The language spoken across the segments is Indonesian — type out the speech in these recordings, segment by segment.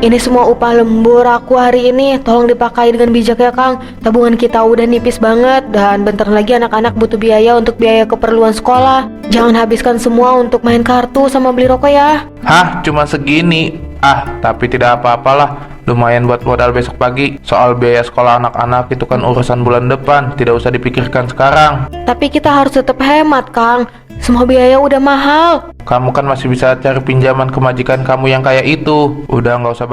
Ini semua upah lembur aku hari ini, tolong dipakai dengan bijak ya Kang. Tabungan kita udah nipis banget dan bentar lagi anak-anak butuh biaya untuk biaya keperluan sekolah. Jangan habiskan semua untuk main kartu sama beli rokok ya. Hah, cuma segini? Tapi tidak apa-apalah. Lumayan buat modal besok pagi. Soal biaya sekolah anak-anak itu kan urusan bulan depan, tidak usah dipikirkan sekarang. Tapi kita harus tetap hemat Kang. Semua biaya udah mahal. Kamu kan masih bisa cari pinjaman ke majikan kamu yang kayak itu. Udah nggak usah.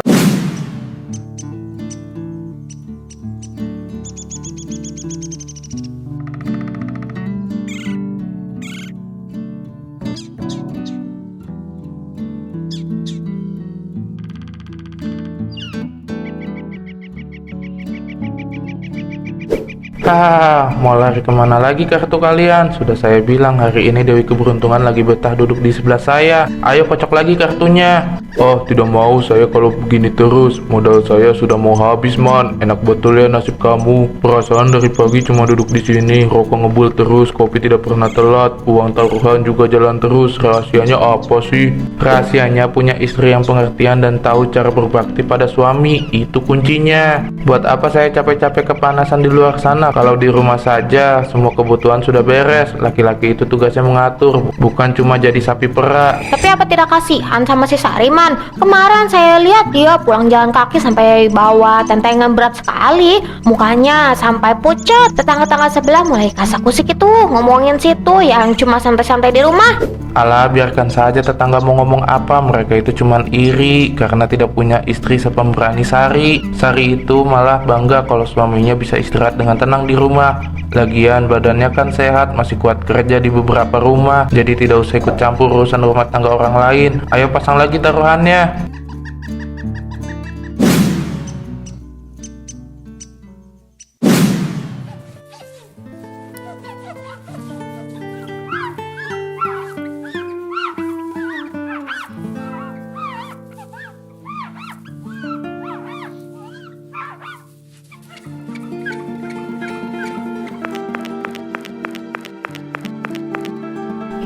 Mau lari kemana lagi kartu kalian? Sudah saya bilang hari ini Dewi Keberuntungan lagi betah duduk di sebelah saya. Ayo kocok lagi kartunya. Oh, tidak mau saya kalau begini terus. Modal saya sudah mau habis, man. Enak betul ya nasib kamu. Perasaan dari pagi cuma duduk di sini, rokok ngebul terus, kopi tidak pernah telat, uang taruhan juga jalan terus. Rahasianya apa sih? Rahasianya punya istri yang pengertian dan tahu cara berbakti pada suami. Itu kuncinya. Buat apa saya capek-capek kepanasan di luar sana? Kalau di rumah saja semua kebutuhan sudah beres. Laki-laki itu tugasnya mengatur, bukan cuma jadi sapi perah. Tapi apa tidak kasihan sama si Sariman? Kemarin saya lihat dia pulang jalan kaki sampai bawa tentengan berat sekali. Mukanya sampai pucat. Tetangga-tetangga sebelah mulai kasak-kusik itu ngomongin situ yang cuma santai-santai di rumah. Alah, biarkan saja tetangga mau ngomong apa. Mereka itu cuman iri karena tidak punya istri sepemberani Sari. Sari itu malah bangga kalau suaminya bisa istirahat dengan tenang di rumah. Lagian badannya kan sehat, masih kuat kerja di beberapa rumah, jadi tidak usah ikut campur urusan rumah tangga orang lain. Ayo pasang lagi taruhannya.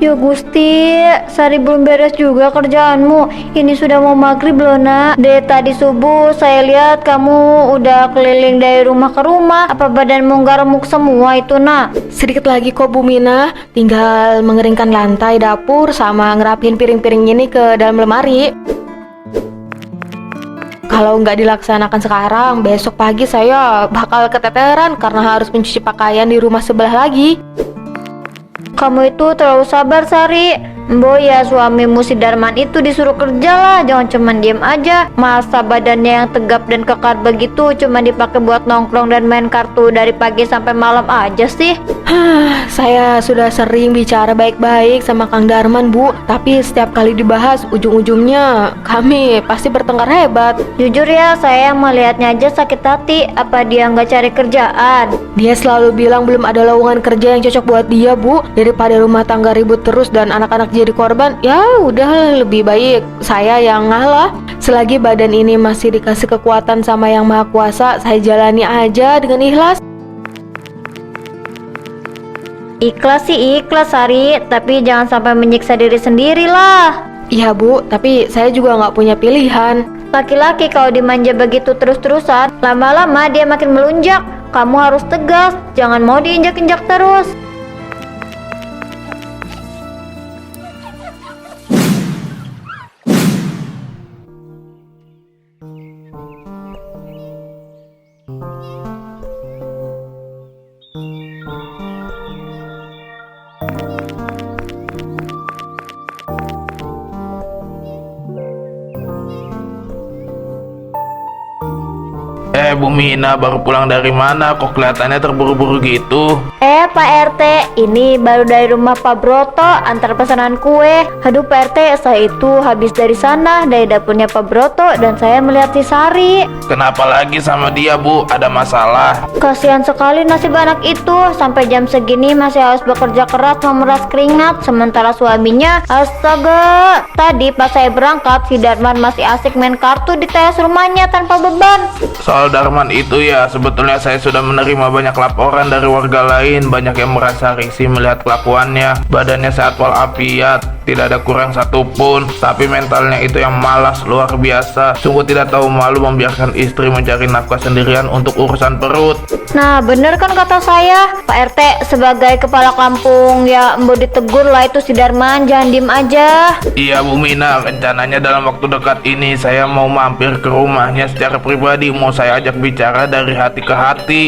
Ya Gusti, Sari belum beres juga kerjaanmu. Ini sudah mau maghrib loh nak. Dari tadi subuh saya lihat kamu udah keliling dari rumah ke rumah. Apa badanmu nggak remuk semua itu nak? Sedikit lagi kok Bu Mina, tinggal mengeringkan lantai dapur sama ngerapiin piring-piring ini ke dalam lemari. Kalau nggak dilaksanakan sekarang, besok pagi saya bakal keteteran karena harus mencuci pakaian di rumah sebelah lagi. Kamu itu terlalu sabar Sari. Mbok ya suamimu si Darman itu disuruh kerja lah, jangan cuman diem aja. Masa badannya yang tegap dan kekar begitu cuma dipakai buat nongkrong dan main kartu dari pagi sampai malam aja sih. Saya sudah sering bicara baik-baik sama Kang Darman Bu, tapi setiap kali dibahas ujung-ujungnya kami pasti bertengkar hebat. Jujur ya, saya yang melihatnya aja sakit hati. Apa dia nggak cari kerjaan? Dia selalu bilang belum ada lowongan kerja yang cocok buat dia Bu. Daripada rumah tangga ribut terus dan anak-anak jadi korban, ya udah lebih baik saya yang ngalah. Selagi badan ini masih dikasih kekuatan sama Yang Maha Kuasa, saya jalani aja dengan ikhlas. Ikhlas sih ikhlas Sari, tapi jangan sampai menyiksa diri sendiri lah. Iya Bu, tapi saya juga nggak punya pilihan. Laki-laki kalau dimanja begitu terus-terusan, lama-lama dia makin melunjak. Kamu harus tegas, jangan mau diinjak-injak terus. Bu Mina baru pulang dari mana? Kok kelihatannya terburu-buru gitu? Pak RT, ini baru dari rumah Pak Broto, antar pesanan kue. Aduh Pak RT, saya itu habis dari sana, dari dapurnya Pak Broto, dan saya melihat si Sari. Kenapa lagi sama dia Bu? Ada masalah? Kasihan sekali nasib anak itu, sampai jam segini masih harus bekerja keras memeras keringat, sementara suaminya, astaga. Tadi pas saya berangkat, si Darman masih asik main kartu di teras rumahnya tanpa beban. Soal Darman itu ya, sebetulnya saya sudah menerima banyak laporan dari warga lain. Banyak yang merasa risih melihat kelakuannya. Badannya sehat walafiat, tidak ada kurang satupun. Tapi mentalnya itu yang malas luar biasa. Sungguh tidak tahu malu membiarkan istri mencari nafkah sendirian untuk urusan perut. Nah, bener kan kata saya, Pak RT sebagai kepala kampung, ya mbok ditegur lah itu si Darman, jangan diem aja. Iya Bu Mina, rencananya dalam waktu dekat ini saya mau mampir ke rumahnya secara pribadi. Mau saya ajak bicara dari hati ke hati.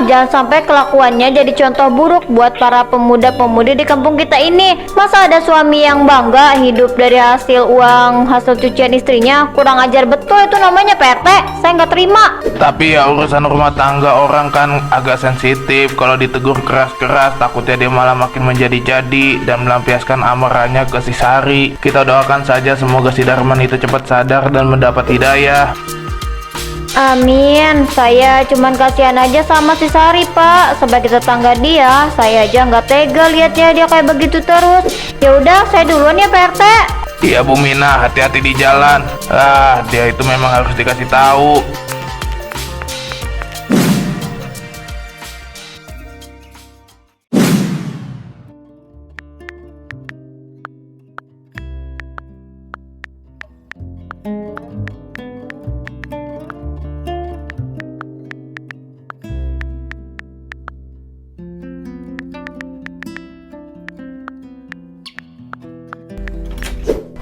Jangan sampai kelakuannya jadi contoh buruk buat para pemuda-pemudi di kampung kita ini. Masa ada suami yang bangga hidup dari hasil uang hasil cucian istrinya? Kurang ajar betul itu namanya Pak RT, saya nggak terima. Tapi ya urusan rumah tangga orang kan agak sensitif. Kalau ditegur keras-keras takutnya dia malah makin menjadi-jadi dan melampiaskan amarahnya ke si Sari. Kita doakan saja semoga si Darman itu cepat sadar dan mendapat hidayah. Amin. Saya cuman kasihan aja sama si Sari, Pak. Sebagai tetangga dia, saya aja nggak tega lihatnya dia kayak begitu terus. Ya udah, saya duluan ya Pak RT. Iya Bu Mina, hati-hati di jalan. Dia itu memang harus dikasih tahu.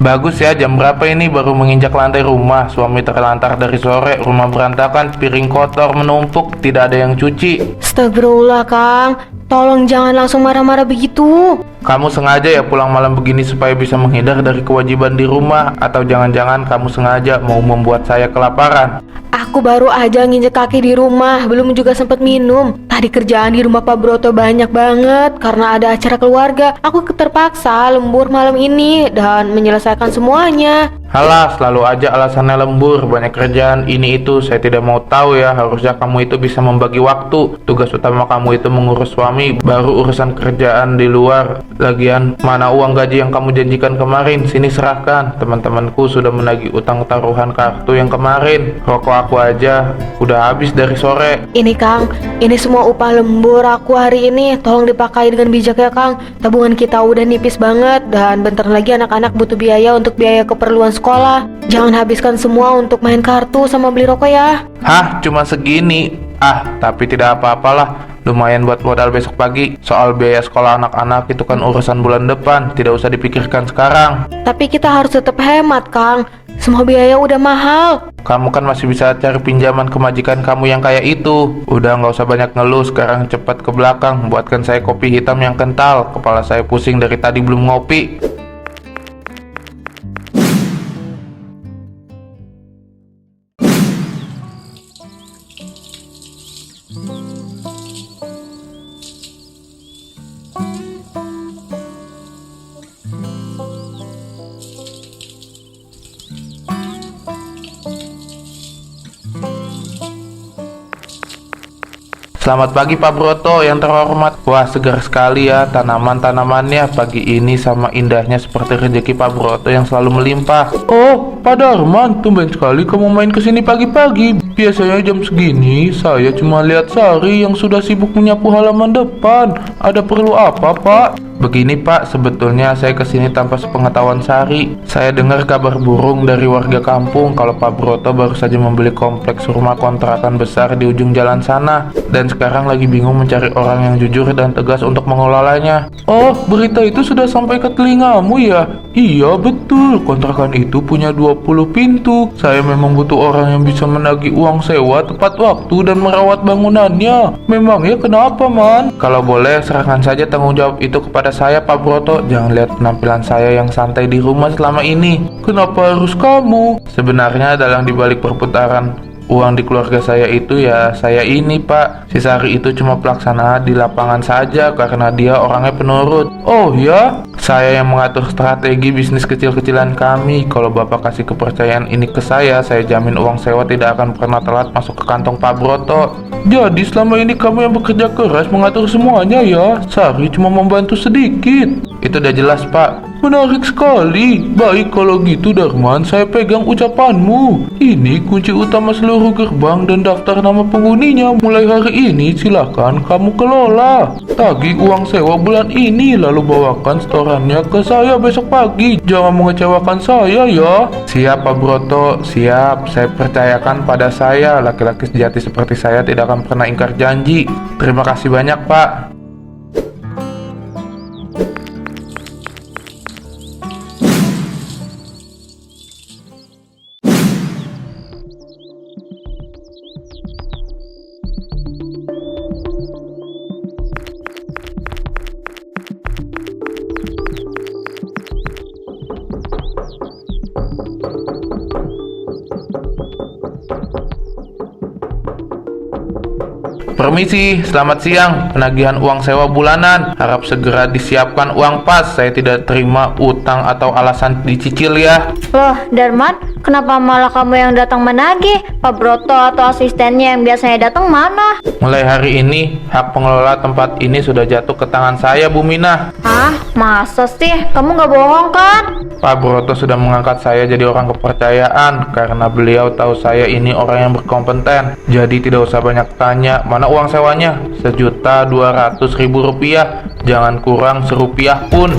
Bagus ya, jam berapa ini? Baru menginjak lantai rumah. Suami terlantar dari sore, rumah berantakan, piring kotor menumpuk, tidak ada yang cuci. Astagfirullah Kang, tolong jangan langsung marah-marah begitu. Kamu sengaja ya pulang malam begini supaya bisa menghindar dari kewajiban di rumah? Atau jangan-jangan kamu sengaja mau membuat saya kelaparan? Aku baru aja nginjek kaki di rumah, belum juga sempat minum. Tadi kerjaan di rumah Pak Broto banyak banget karena ada acara keluarga. Aku terpaksa lembur malam ini dan menyelesaikan semuanya. Halah, selalu aja alasannya lembur, banyak kerjaan, ini itu. Saya tidak mau tahu ya, harusnya kamu itu bisa membagi waktu. Tugas utama kamu itu mengurus suami, baru urusan kerjaan di luar. Lagian, mana uang gaji yang kamu janjikan kemarin? Sini serahkan. Teman-temanku sudah menagih utang taruhan kartu yang kemarin. Rokok aku aja udah habis dari sore. Ini Kang, ini semua upah lembur aku hari ini. Tolong dipakai dengan bijak ya Kang. Tabungan kita udah nipis banget dan bentar lagi anak-anak butuh biaya untuk biaya keperluan sekolah. Jangan habiskan semua untuk main kartu sama beli rokok ya. Hah, cuma segini? Tapi tidak apa-apalah. Lumayan buat modal besok pagi. Soal biaya sekolah anak-anak itu kan urusan bulan depan, tidak usah dipikirkan sekarang. Tapi kita harus tetap hemat Kang. Semua biaya udah mahal. Kamu kan masih bisa cari pinjaman ke majikan kamu yang kayak itu. Udah nggak usah banyak ngeluh, sekarang cepat ke belakang. Buatkan saya kopi hitam yang kental. Kepala saya pusing dari tadi belum ngopi. Selamat pagi Pak Broto yang terhormat. Wah, segar sekali ya tanaman-tanamannya pagi ini, sama indahnya seperti rezeki Pak Broto yang selalu melimpah. Oh, Pak Darman, tumben sekali kamu main kesini pagi-pagi. Biasanya jam segini saya cuma lihat Sari yang sudah sibuk menyapu halaman depan. Ada perlu apa, Pak? Begini Pak, sebetulnya saya kesini tanpa sepengetahuan Sari. Saya dengar kabar burung dari warga kampung kalau Pak Broto baru saja membeli kompleks rumah kontrakan besar di ujung jalan sana, dan sekarang lagi bingung mencari orang yang jujur dan tegas untuk mengelolanya. Oh, berita itu sudah sampai ke telingamu ya? Iya betul, kontrakan itu punya 20 pintu. Saya memang butuh orang yang bisa menagih uang sewa tepat waktu dan merawat bangunannya. Memangnya kenapa, Man? Kalau boleh, serahkan saja tanggung jawab itu kepada saya, Pak Broto. Jangan lihat penampilan saya yang santai di rumah selama ini. Kenapa harus kamu? Sebenarnya dalam dibalik perputaran uang di keluarga saya itu ya saya ini, Pak. Si Sari itu cuma pelaksana di lapangan saja karena dia orangnya penurut. Oh ya? Saya yang mengatur strategi bisnis kecil-kecilan kami. Kalau Bapak kasih kepercayaan ini ke saya jamin uang sewa tidak akan pernah telat masuk ke kantong Pak Broto. Jadi selama ini kamu yang bekerja keras mengatur semuanya ya? Sari cuma membantu sedikit. Itu udah jelas, Pak. Menarik sekali. Baik kalau gitu Darman, saya pegang ucapanmu. Ini kunci utama seluruh gerbang dan daftar nama penghuninya. Mulai hari ini silakan kamu kelola. Tagih uang sewa bulan ini lalu bawakan setorannya ke saya besok pagi. Jangan mengecewakan saya ya. Siap Pak Broto, siap. Saya percayakan pada saya. Laki-laki sejati seperti saya tidak akan pernah ingkar janji. Terima kasih banyak Pak. Permisi, selamat siang. Penagihan uang sewa bulanan. Harap segera disiapkan uang pas. Saya tidak terima utang atau alasan dicicil ya. Loh, Darman, kenapa malah kamu yang datang menagih? Pak Broto atau asistennya yang biasanya datang mana? Mulai hari ini, hak pengelola tempat ini sudah jatuh ke tangan saya, Bu Minah. Ah, masa sih? Kamu nggak bohong kan? Pak Broto sudah mengangkat saya jadi orang kepercayaan karena beliau tahu saya ini orang yang berkompeten. Jadi tidak usah banyak tanya, mana uang sewanya? Rp1.200.000. Jangan kurang serupiah pun.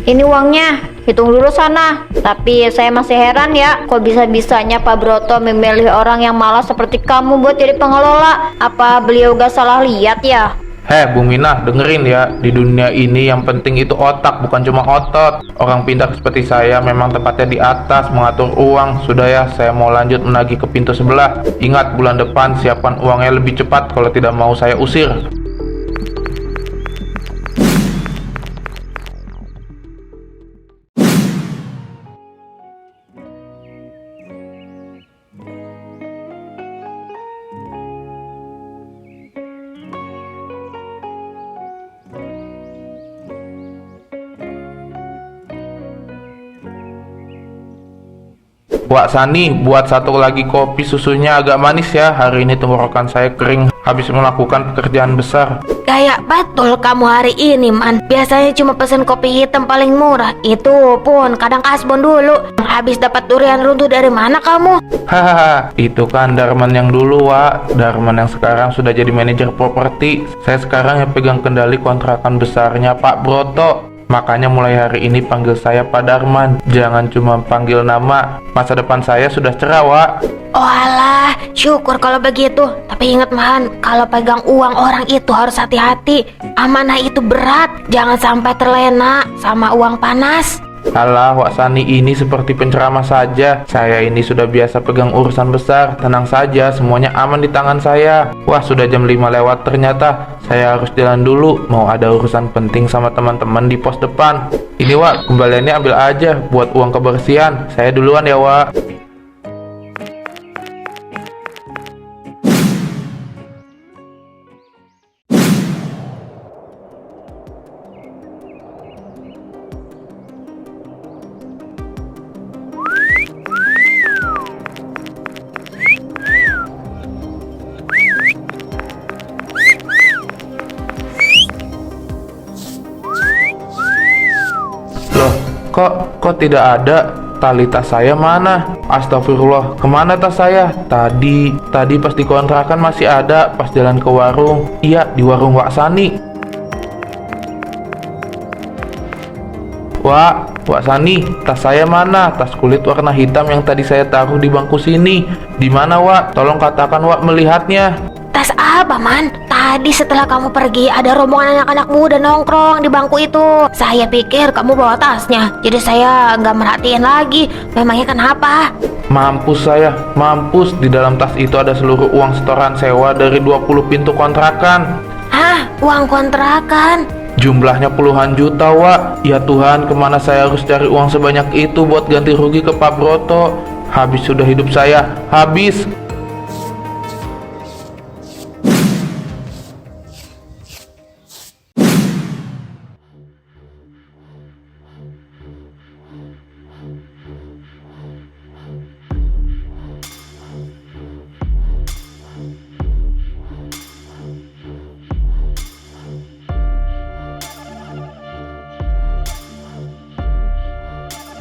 Ini uangnya, hitung dulu sana. Tapi saya masih heran ya, kok bisa-bisanya Pak Broto memilih orang yang malas seperti kamu buat jadi pengelola? Apa beliau gak salah lihat ya? Bu Minah, dengerin ya. Di dunia ini yang penting itu otak, bukan cuma otot. Orang pintar seperti saya memang tempatnya di atas, mengatur uang. Sudah ya, saya mau lanjut menagih ke pintu sebelah. Ingat, bulan depan siapkan uangnya lebih cepat kalau tidak mau saya usir. Wak Sani, buat satu lagi kopi susunya agak manis ya. Hari ini tenggorokan saya kering habis melakukan pekerjaan besar. Kayak betul kamu hari ini, Man. Biasanya cuma pesen kopi hitam paling murah. Itu pun kadang kasbon dulu. Habis dapat durian runtuh dari mana kamu? Hahaha, itu kan Darman yang dulu, Wak. Darman yang sekarang sudah jadi manajer properti. Saya sekarang yang pegang kendali kontrakan besarnya Pak Broto. Makanya mulai hari ini panggil saya Pak Darman. Jangan cuma panggil nama. Masa depan saya sudah cerah, Wak. Oh alah, syukur kalau begitu. Tapi ingat, Man, kalau pegang uang orang itu harus hati-hati. Amanah itu berat. Jangan sampai terlena sama uang panas. Alah, Wak Sani ini seperti penceramah saja. Saya ini sudah biasa pegang urusan besar. Tenang saja, semuanya aman di tangan saya. Wah, sudah jam 5 lewat ternyata. Saya harus jalan dulu. Mau ada urusan penting sama teman-teman di pos depan. Ini, Wak, kembaliannya ambil aja buat uang kebersihan. Saya duluan ya, Wak. Loh, kok tidak ada? Tali tas saya mana? Astagfirullah, kemana tas saya? Tadi pas di kontrakan masih ada, pas jalan ke warung. Iya, di warung Wak Sani. Wak Sani, tas saya mana? Tas kulit warna hitam yang tadi saya taruh di bangku sini. Di mana, Wak? Tolong katakan Wak melihatnya. Tas apa, Man? Tadi setelah kamu pergi ada rombongan anak-anak muda nongkrong di bangku itu. Saya pikir kamu bawa tasnya, jadi saya nggak merhatiin lagi. Memangnya kenapa? Mampus saya, mampus. Di dalam tas itu ada seluruh uang setoran sewa dari 20 pintu kontrakan. Hah? Uang kontrakan? Jumlahnya puluhan juta, Wak. Ya Tuhan, kemana saya harus cari uang sebanyak itu buat ganti rugi ke Pak Broto? Habis sudah hidup saya, habis.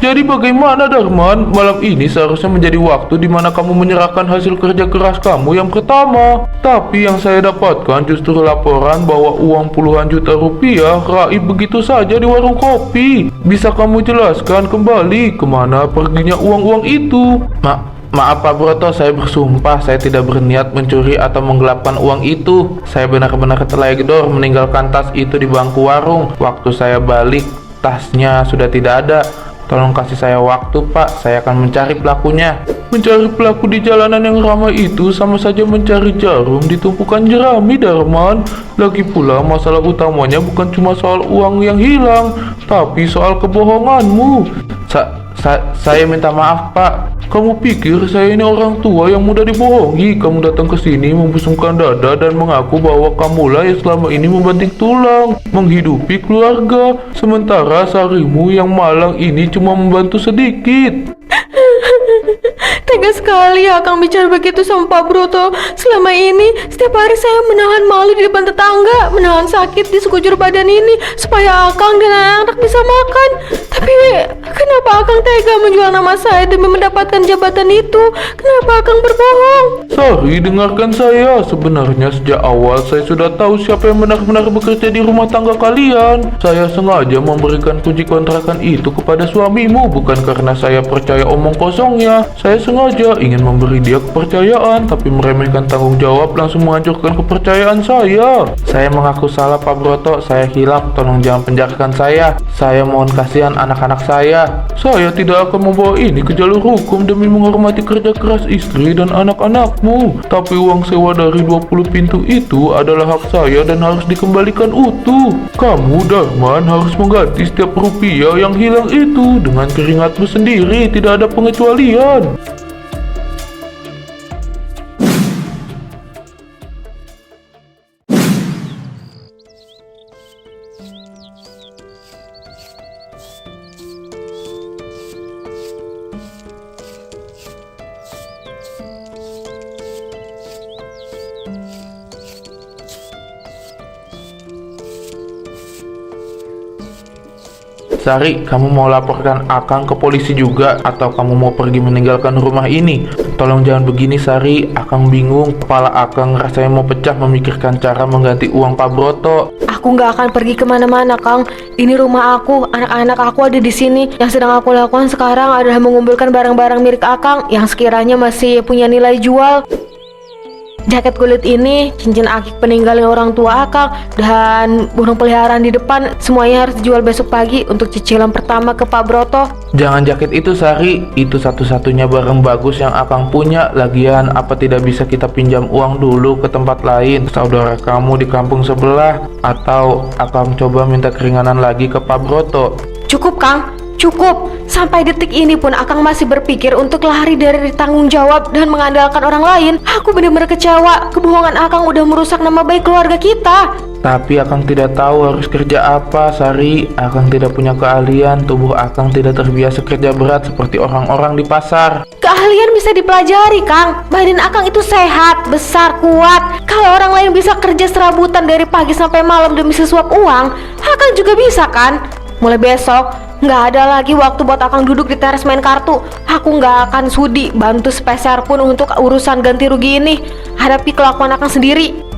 Jadi bagaimana Darman? Malam ini seharusnya menjadi waktu di mana kamu menyerahkan hasil kerja keras kamu yang pertama. Tapi yang saya dapatkan justru laporan bahwa uang puluhan juta rupiah raib begitu saja di warung kopi. Bisa kamu jelaskan kembali kemana perginya uang-uang itu? Maaf Pak Broto, saya bersumpah saya tidak berniat mencuri atau menggelapkan uang itu. Saya benar-benar teledor meninggalkan tas itu di bangku warung. Waktu saya balik, tasnya sudah tidak ada. Tolong kasih saya waktu Pak, saya akan mencari pelakunya. Mencari pelaku di jalanan yang ramai itu sama saja mencari jarum di tumpukan jerami Darman. Lagi pula masalah utamanya bukan cuma soal uang yang hilang, tapi soal kebohonganmu. Saya minta maaf Pak. Kamu pikir saya ini orang tua yang mudah dibohongi? Kamu datang ke sini membusungkan dada dan mengaku bahwa kamulah yang selama ini membanting tulang, menghidupi keluarga. Sementara Sarimu yang malang ini cuma membantu sedikit. Tega sekali Akang bicara begitu sama Pak Broto. Selama ini setiap hari saya menahan malu di depan tetangga, menahan sakit di sekujur badan ini supaya Akang dan anak-anak bisa makan. Tapi kenapa Akang tega menjual nama saya demi mendapatkan jabatan itu? Kenapa Akang berbohong? Sari, dengarkan saya. Sebenarnya sejak awal saya sudah tahu siapa yang benar-benar bekerja di rumah tangga kalian. Saya sengaja memberikan kunci kontrakan itu kepada suamimu bukan karena saya percaya omong kosongnya. Saya sengaja ingin memberi dia kepercayaan, tapi meremehkan tanggung jawab langsung menghancurkan kepercayaan saya. Saya mengaku salah Pak Broto, saya hilaf, tolong jangan penjarakan saya. Saya mohon kasihan anak-anak saya. Saya tidak akan membawa ini ke jalur hukum demi menghormati kerja keras istri dan anak-anakmu. Tapi uang sewa dari 20 pintu itu adalah hak saya dan harus dikembalikan utuh. Kamu Darman harus mengganti setiap rupiah yang hilang itu dengan keringatmu sendiri, tidak ada pengecualian. Sari, kamu mau laporkan Akang ke polisi juga atau kamu mau pergi meninggalkan rumah ini? Tolong jangan begini Sari, Akang bingung. Kepala Akang rasanya mau pecah memikirkan cara mengganti uang Pak Broto. Aku nggak akan pergi kemana-mana, Kang. Ini rumah aku, anak-anak aku ada di sini. Yang sedang aku lakukan sekarang adalah mengumpulkan barang-barang milik Akang yang sekiranya masih punya nilai jual. Jaket kulit ini, cincin akik peninggalan orang tua Akang, dan burung peliharaan di depan, semuanya harus dijual besok pagi untuk cicilan pertama ke Pak Broto. Jangan jaket itu Sari, itu satu-satunya barang bagus yang Akang punya. Lagian apa tidak bisa kita pinjam uang dulu ke tempat lain, saudara kamu di kampung sebelah? Atau Akang coba minta keringanan lagi ke Pak Broto? Cukup Kang, cukup. Sampai detik ini pun Akang masih berpikir untuk lari dari tanggung jawab dan mengandalkan orang lain. Aku benar-benar kecewa. Kebohongan Akang udah merusak nama baik keluarga kita. Tapi Akang tidak tahu harus kerja apa Sari. Akang tidak punya keahlian, tubuh Akang tidak terbiasa kerja berat seperti orang-orang di pasar. Keahlian bisa dipelajari Kang. Badan Akang itu sehat, besar, kuat. Kalau orang lain bisa kerja serabutan dari pagi sampai malam demi sesuap uang, Akang juga bisa kan? Mulai besok nggak ada lagi waktu buat Akang duduk di teras main kartu. Aku nggak akan sudi bantu sepeser pun untuk urusan ganti rugi ini. Hadapi kelakuan Akang sendiri.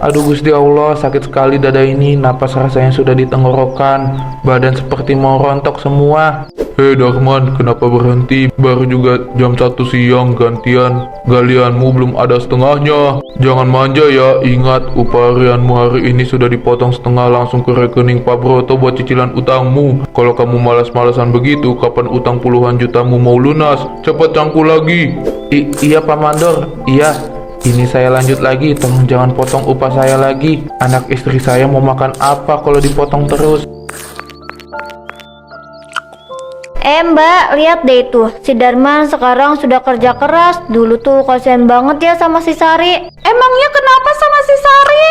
Aduh Gusti Allah, sakit sekali dada ini, napas rasanya sudah di tenggorokan, badan seperti mau rontok semua. Hei Darman, kenapa berhenti? Baru juga jam 1 siang gantian, galianmu belum ada setengahnya. Jangan manja ya, ingat upah harianmu hari ini sudah dipotong setengah langsung ke rekening Pak Broto buat cicilan utangmu. Kalau kamu malas-malasan begitu, kapan utang puluhan jutamu mau lunas? Cepat cangkul lagi. Iya Pak Mandor, iya. Ini saya lanjut lagi, tolong jangan potong upah saya lagi. Anak istri saya mau makan apa kalau dipotong terus? Mbak, lihat deh itu, si Darman sekarang sudah kerja keras. Dulu tuh kasihan banget ya sama si Sari. Emangnya kenapa sama si Sari?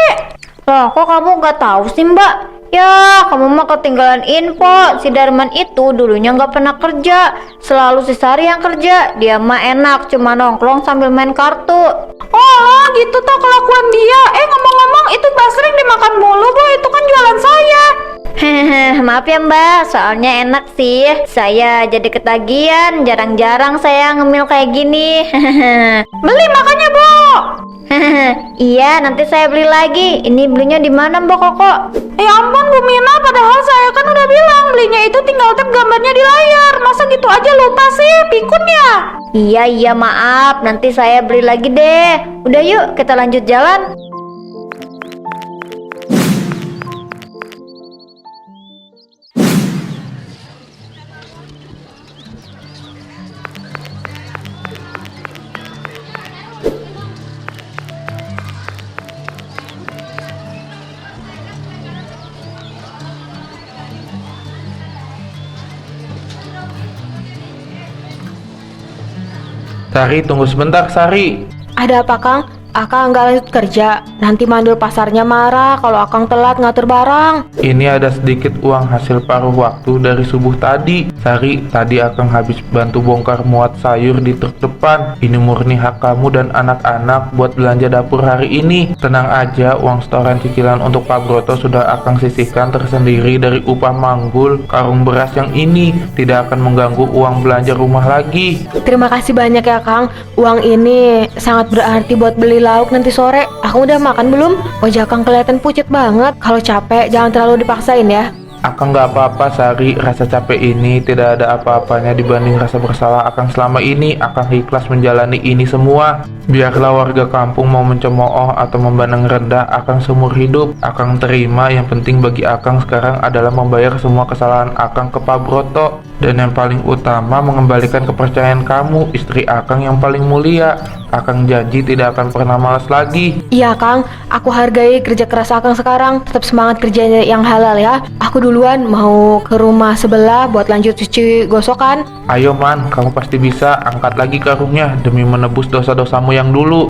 Loh, kok kamu nggak tahu sih Mbak? Ya, kamu mah ketinggalan info. Si Darman itu dulunya nggak pernah kerja, selalu si Sari yang kerja. Dia mah enak, cuma nongkrong sambil main kartu. Oh, gitu toh kelakuan dia. Ngomong-ngomong, itu basreng dimakan mulu, Bu. Itu kan jualan saya. Hehehe, maaf ya Mbak, soalnya enak sih. Saya jadi ketagihan, jarang-jarang saya ngemil kayak gini. Hehehe. Beli makanya, Bu. Iya, nanti saya beli lagi. Ini belinya di mana Mbak Koko? Ya ampun, Bu Mina, padahal saya kan udah bilang belinya itu tinggal tap gambarnya di layar. Masa gitu aja lupa sih, pikun ya? Iya, maaf. Nanti saya beli lagi deh. Udah yuk, kita lanjut jalan. Sari, tunggu sebentar, Sari. Ada apa, Kang? Akang nggak lanjut kerja. Nanti mandul pasarnya marah kalau Akang telat ngatur barang. Ini ada sedikit uang hasil paruh waktu dari subuh tadi. Sari, tadi Akang habis bantu bongkar muat sayur di truk depan. Ini murni hak kamu dan anak-anak buat belanja dapur hari ini. Tenang aja, uang setoran cicilan untuk Pak Broto sudah Akang sisihkan tersendiri dari upah manggul karung beras yang ini. Tidak akan mengganggu uang belanja rumah lagi. Terima kasih banyak ya, Kang. Uang ini sangat berarti buat beli lauk nanti sore. Aku udah makan belum? Wajah Kang kelihatan pucet banget. Kalau capek jangan terlalu dipaksain ya. Akang nggak apa-apa, Sari. Rasa capek ini tidak ada apa-apanya dibanding rasa bersalah Akang selama ini. Akang ikhlas menjalani ini semua. Biarlah warga kampung mau mencemooh atau memandang rendah Akang seumur hidup, Akang terima. Yang penting bagi Akang sekarang adalah membayar semua kesalahan Akang ke Pak Broto. Dan yang paling utama, mengembalikan kepercayaan kamu, istri Akang yang paling mulia. Akang janji tidak akan pernah malas lagi. Iya, Kang. Aku hargai kerja keras Akang sekarang. Tetap semangat kerjanya yang halal ya. Aku duluan mau ke rumah sebelah buat lanjut cuci gosokan. Ayo Man, kamu pasti bisa. Angkat lagi karungnya demi menebus dosa-dosamu yang dulu.